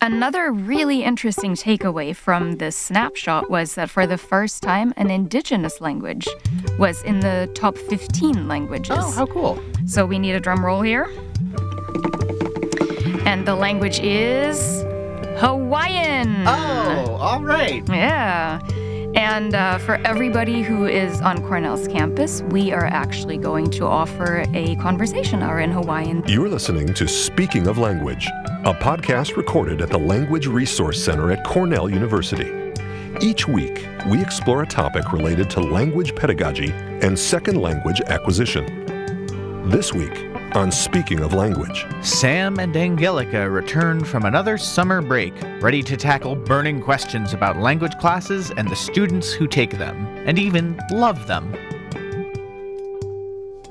Another really interesting takeaway from this snapshot was that for the first time, an indigenous language was in the top 15 languages. Oh, how cool. So we need a drum roll here. And the language is Hawaiian. Oh, all right. Yeah. And for everybody who is on Cornell's campus, we are actually going to offer a conversation hour in Hawaiian. You're listening to Speaking of Language, a podcast recorded at the Language Resource Center at Cornell University. Each week, we explore a topic related to language pedagogy and second language acquisition. This week, on Speaking of Language, Sam and Angelika return from another summer break, ready to tackle burning questions about language classes and the students who take them, and even love them.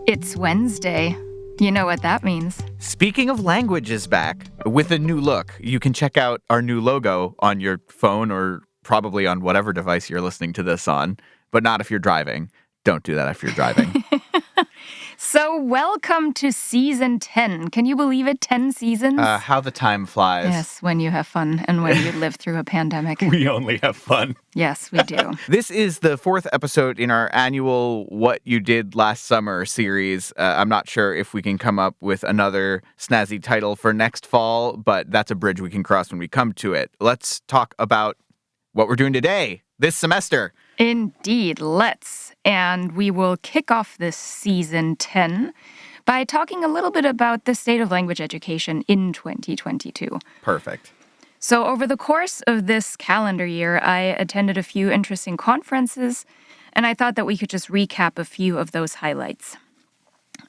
It's Wednesday. You know what that means. Speaking of Language is back with a new look. You can check out our new logo on your phone or probably on whatever device you're listening to this on, but not if you're driving. Don't do that if you're driving. So welcome to season 10. Can you believe it? 10 seasons? How the time flies. Yes, when you have fun and when you live through a pandemic. We only have fun. Yes, we do. This is the fourth episode in our annual What You Did Last Summer series. I'm not sure if we can come up with another snazzy title for next fall, but that's a bridge we can cross when we come to it. Let's talk about what we're doing today, this semester. Indeed, let's. And we will kick off this season 10 by talking a little bit about the state of language education in 2022. Perfect. So over the course of this calendar year, I attended a few interesting conferences, and I thought that we could just recap a few of those highlights.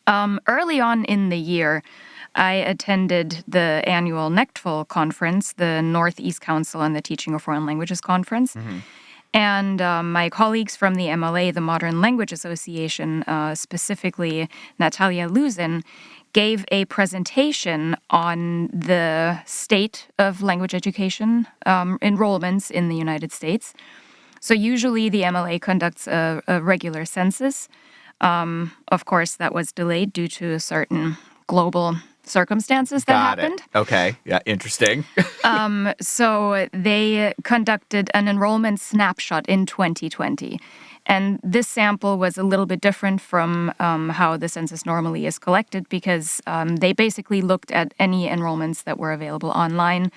Early on in the year, I attended the annual NECTFL conference, the Northeast Council on the Teaching of Foreign Languages conference. Mm-hmm. And my colleagues from the MLA, the Modern Language Association, specifically Natalia Luzin, gave a presentation on the state of language education enrollments in the United States. So usually the MLA conducts a regular census. Of course, that was delayed due to certain global circumstances that happened. Okay. Yeah, interesting. So they conducted an enrollment snapshot in 2020. And this sample was a little bit different from how the census normally is collected because they basically looked at any enrollments that were available online.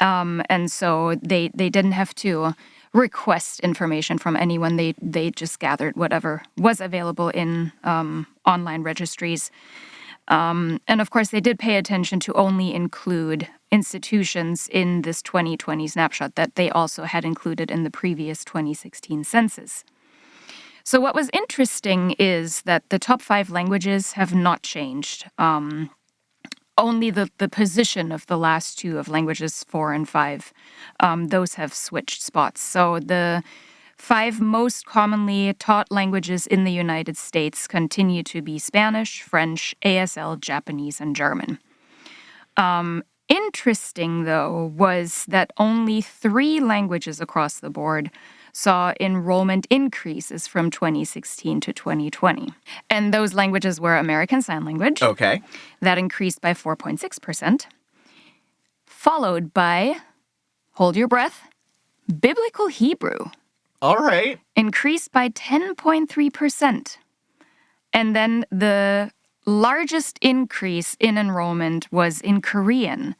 And so they didn't have to request information from anyone. They just gathered whatever was available in online registries. And of course, they did pay attention to only include institutions in this 2020 snapshot that they also had included in the previous 2016 census. So what was interesting is that the top 5 languages have not changed. Only the position of the last 2 of languages 4 and 5, those have switched spots. So the 5 most commonly taught languages in the United States continue to be Spanish, French, ASL, Japanese, and German. Interesting, though, was that only 3 languages across the board saw enrollment increases from 2016 to 2020. And those languages were American Sign Language. Okay. That increased by 4.6%. Followed by, hold your breath, Biblical Hebrew. All right. Increased by 10.3%. And then the largest increase in enrollment was in Korean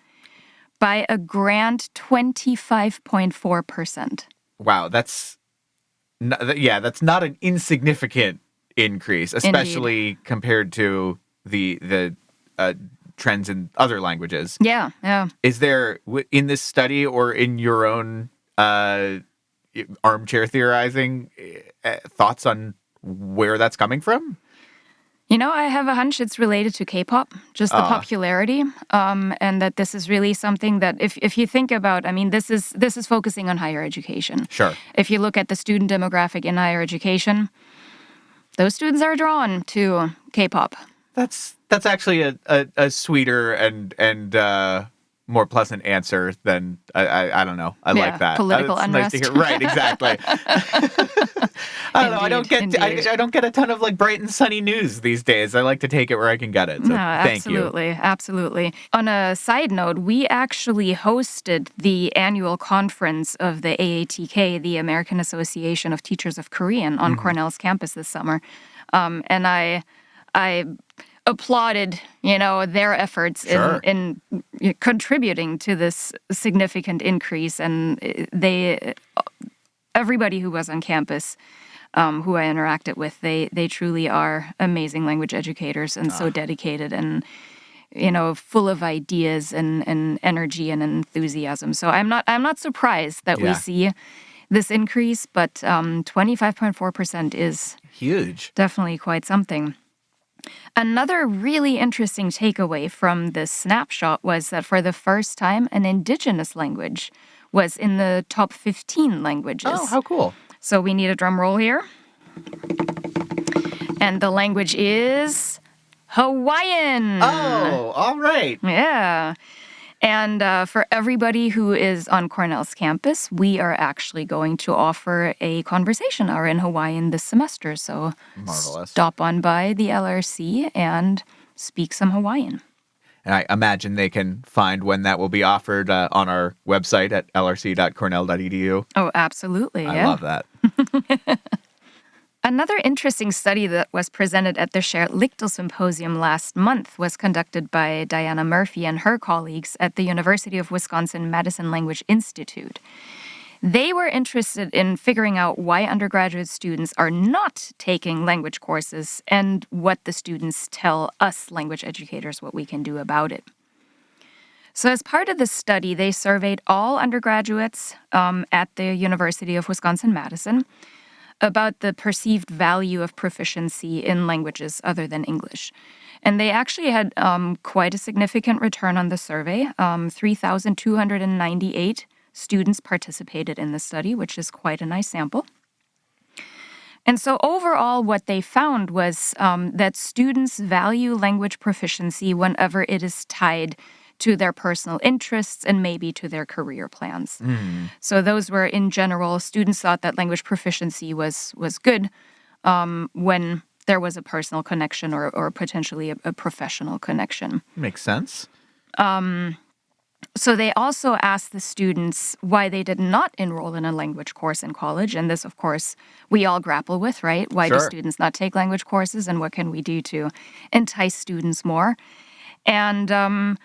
by a grand 25.4%. Wow, that's not an insignificant increase, especially compared to the trends in other languages. Yeah. Is there, in this study or in your own armchair theorizing, thoughts on where that's coming from? You know, I have a hunch it's related to K-pop, just the popularity, and that this is really something that if you think about, I mean, this is focusing on higher education. Sure. If you look at the student demographic in higher education, those students are drawn to K-pop. That's actually a sweeter and more pleasant answer than I don't know. I like that. Political It's unrest. nice to hear. Right, exactly. I don't know. I don't get a ton of like bright and sunny news these days. I like to take it where I can get it. So No, thank you. absolutely. On a side note, we actually hosted the annual conference of the AATK, the American Association of Teachers of Korean, on Cornell's campus this summer, and I applauded, their efforts Sure. in contributing to this significant increase, and everybody who was on campus, who I interacted with, they truly are amazing language educators and so dedicated and full of ideas and energy and enthusiasm. So I'm not surprised that we see this increase, but 25.4% is Huge. definitely quite something. Another really interesting takeaway from this snapshot was that for the first time, an indigenous language was in the top 15 languages. Oh, how cool. So we need a drum roll here. And the language is Hawaiian. Oh, all right. Yeah. And for everybody who is on Cornell's campus, we are actually going to offer a conversation hour in Hawaiian this semester. So Marvelous. stop on by the LRC and speak some Hawaiian. And I imagine they can find when that will be offered on our website at lrc.cornell.edu. Oh, absolutely. I Yeah. love that. Another interesting study that was presented at the Shared Lichtel Symposium last month was conducted by Diana Murphy and her colleagues at the University of Wisconsin-Madison Language Institute. They were interested in figuring out why undergraduate students are not taking language courses and what the students tell us language educators what we can do about it. So as part of the study, they surveyed all undergraduates at the University of Wisconsin-Madison about the perceived value of proficiency in languages other than English. And they actually had quite a significant return on the survey. 3,298 students participated in the study, which is quite a nice sample. And so overall, what they found was that students value language proficiency whenever it is tied to their personal interests and maybe to their career plans. So those were, in general, students thought that language proficiency was good when there was a personal connection or potentially a professional connection. Makes sense. So they also asked the students why they did not enroll in a language course in college. And this, of course, we all grapple with, right? Why do Sure. students not take language courses, and what can we do to entice students more? And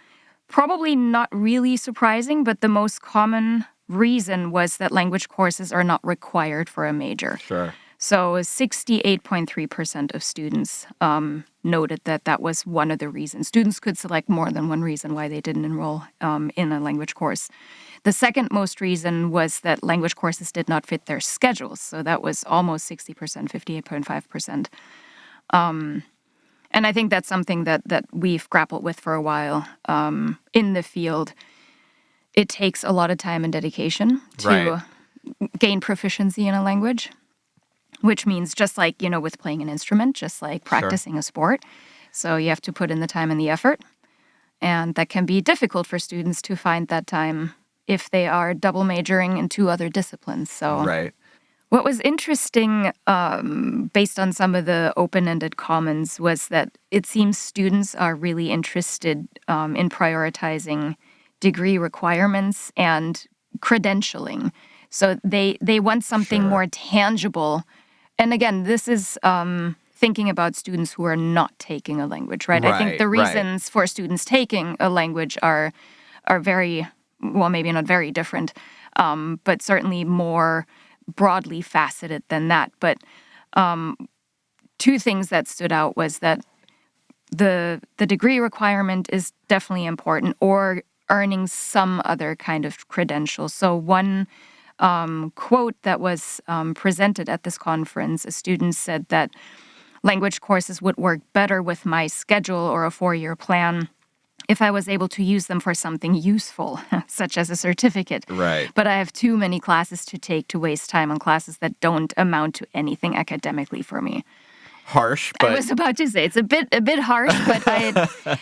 probably not really surprising, but the most common reason was that language courses are not required for a major. Sure. So 68.3% of students noted that that was one of the reasons. Students could select more than one reason why they didn't enroll in a language course. The second most reason was that language courses did not fit their schedules. So that was almost 60%, 58.5%. And I think that's something that we've grappled with for a while in the field. It takes a lot of time and dedication to gain proficiency in a language, which means just like, with playing an instrument, just like practicing a sport. So you have to put in the time and the effort. And that can be difficult for students to find that time if they are double majoring in two other disciplines. So Right. what was interesting, based on some of the open-ended comments, was that it seems students are really interested in prioritizing degree requirements and credentialing. So they want something Sure. more tangible. And again, this is thinking about students who are not taking a language, right? I think the Right. reasons for students taking a language are very, well, maybe not very different, but certainly more broadly faceted than that. But two things that stood out was that the degree requirement is definitely important, or earning some other kind of credential. So one quote that was presented at this conference, a student said that language courses would work better with my schedule or a 4-year plan if I was able to use them for something useful, such as a certificate. Right. But I have too many classes to take to waste time on classes that don't amount to anything academically for me. Harsh, but I was about to say it's a bit harsh, but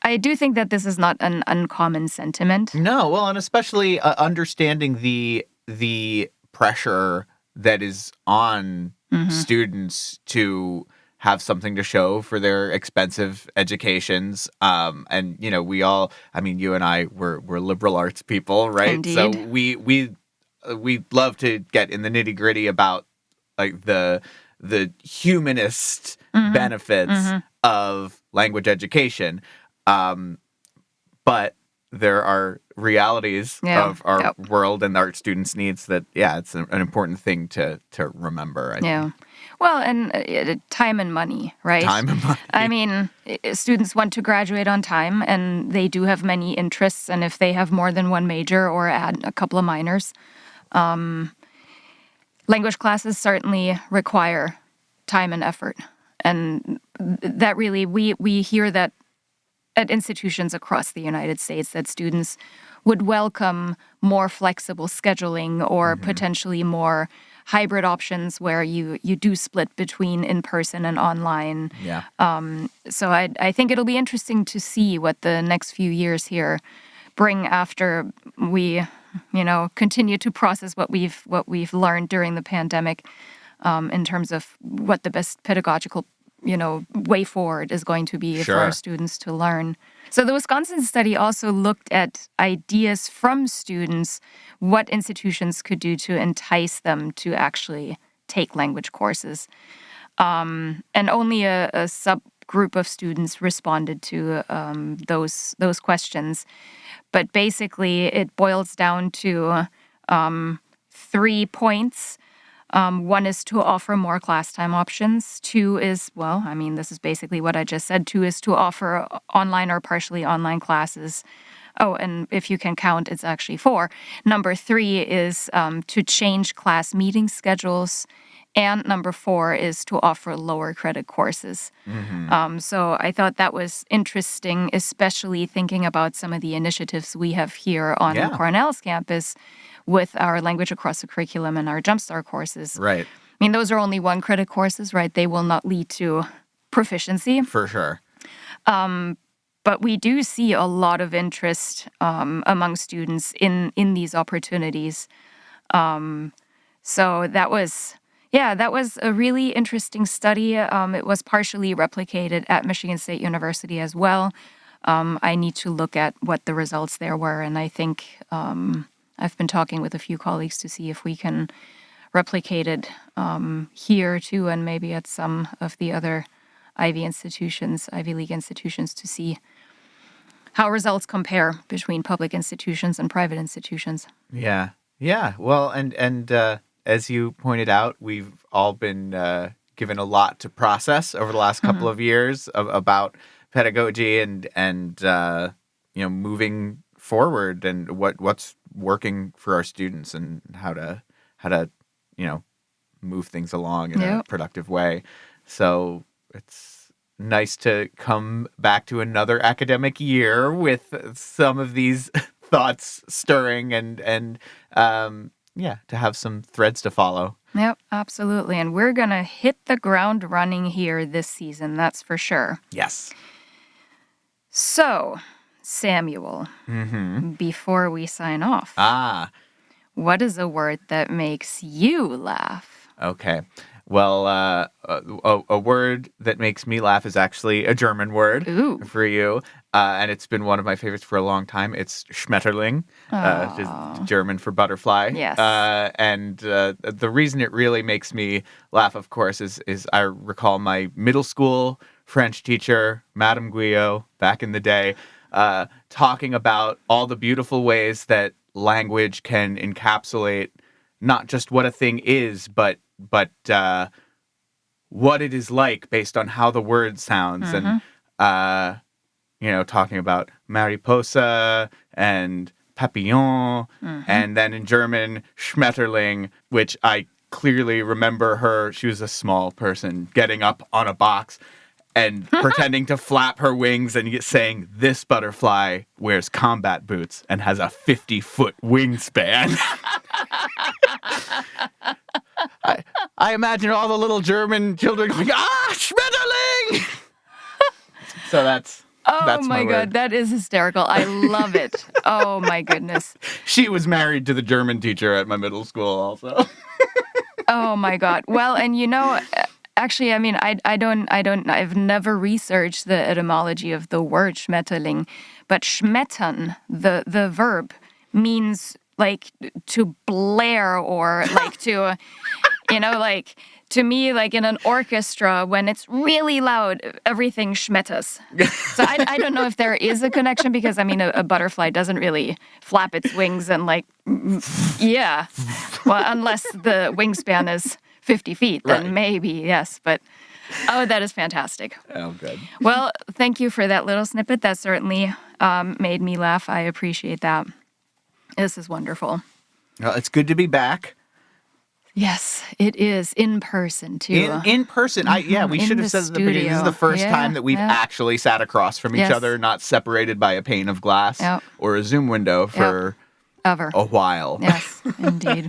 I do think that this is not an uncommon sentiment. No, well, and especially understanding the pressure that is on students to have something to show for their expensive educations. And we all, I mean, you and I were liberal arts people, right? Indeed. So we love to get in the nitty gritty about like the humanist benefits of language education. But there are realities of our world and art students' needs that, it's an important thing to remember. I think. Well, and time and money, right? Time and money. I mean, students want to graduate on time, and they do have many interests. And if they have more than one major or add a couple of minors, language classes certainly require time and effort. And that really, we hear that at institutions across the United States, that students would welcome more flexible scheduling or potentially more hybrid options where you do split between in-person and online. Yeah. So I think it'll be interesting to see what the next few years here bring after we, continue to process what we've learned during the pandemic in terms of what the best pedagogical way forward is going to be for our students to learn. So the Wisconsin study also looked at ideas from students, what institutions could do to entice them to actually take language courses. And only a subgroup of students responded to those questions. But basically, it boils down to 3 points. One is to offer more class time options. 2 is, this is basically what I just said. 2 is to offer online or partially online classes. Oh, and if you can count, it's actually 4. Number 3 is to change class meeting schedules. And number 4 is to offer lower credit courses. So I thought that was interesting, especially thinking about some of the initiatives we have here on Cornell's campus with our language across the curriculum and our Jumpstart courses. Right. I mean, those are only 1 credit courses, right? They will not lead to proficiency. For sure. But we do see a lot of interest among students in these opportunities. So that was a really interesting study. It was partially replicated at Michigan State University as well. I need to look at what the results there were, and I think I've been talking with a few colleagues to see if we can replicate it here too, and maybe at some of the other Ivy League institutions, to see how results compare between public institutions and private institutions. Yeah. Well, and as you pointed out, we've all been given a lot to process over the last couple of years about pedagogy and moving forward and what's working for our students and how to move things along in a productive way. So it's nice to come back to another academic year with some of these thoughts stirring and to have some threads to follow. Yep, absolutely. And we're going to hit the ground running here this season, that's for sure. Yes. So, Samuel, before we sign off, what is a word that makes you laugh? Okay. Well, a word that makes me laugh is actually a German word for you. And it's been one of my favorites for a long time. It's Schmetterling, just German for butterfly. Yes. And the reason it really makes me laugh, of course, is I recall my middle school French teacher, Madame Guyot, back in the day, talking about all the beautiful ways that language can encapsulate not just what a thing is, but what it is like based on how the word sounds. And, talking about mariposa and papillon, and then in German, Schmetterling, which I clearly remember her. She was a small person getting up on a box and pretending to flap her wings and saying, "This butterfly wears combat boots and has a 50-foot wingspan." I imagine all the little German children going, "Ah, Schmetterling!" So Oh That's my my God, word. that is hysterical. I love it. Oh my goodness. She was married to the German teacher at my middle school also. Oh my God. Well, and actually, I mean, I've never researched the etymology of the word Schmetterling, but schmettern, the verb, means like to blare or like to, like to me, like in an orchestra, when it's really loud, everything schmetters. So I don't know if there is a connection because, I mean, a butterfly doesn't really flap its wings and like, yeah. Well, unless the wingspan is 50 feet, then Right. maybe, yes. But, oh, that is fantastic. Oh, good. Well, thank you for that little snippet. That certainly made me laugh. I appreciate that. This is wonderful. Well, it's good to be back. Yes, it is in person too. In person. We In should the have said at the beginning. This is studio. the first Yeah, time that we've yeah. actually sat across from each Yes. other, not separated by a pane of glass Yep. or a Zoom window for Ever. a while. Yes, indeed.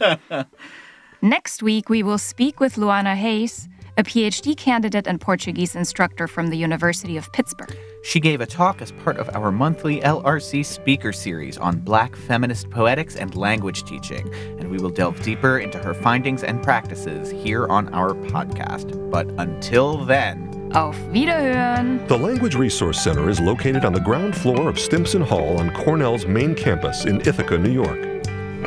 Next week, we will speak with Luana Hayes, a PhD candidate and Portuguese instructor from the University of Pittsburgh. She gave a talk as part of our monthly LRC speaker series on Black feminist poetics and language teaching, and we will delve deeper into her findings and practices here on our podcast. But until then, Auf Wiederhören! The Language Resource Center is located on the ground floor of Stimson Hall on Cornell's main campus in Ithaca, New York.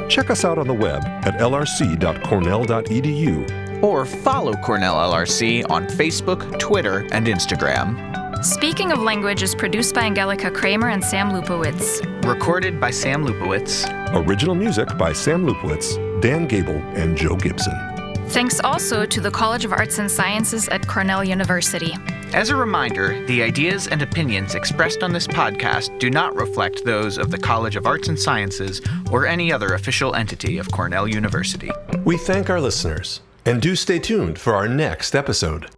Check us out on the web at lrc.cornell.edu. or follow Cornell LRC on Facebook, Twitter, and Instagram. Speaking of Language is produced by Angelika Kramer and Sam Lupowitz. Recorded by Sam Lupowitz. Original music by Sam Lupowitz, Dan Gable, and Joe Gibson. Thanks also to the College of Arts and Sciences at Cornell University. As a reminder, the ideas and opinions expressed on this podcast do not reflect those of the College of Arts and Sciences or any other official entity of Cornell University. We thank our listeners, and do stay tuned for our next episode.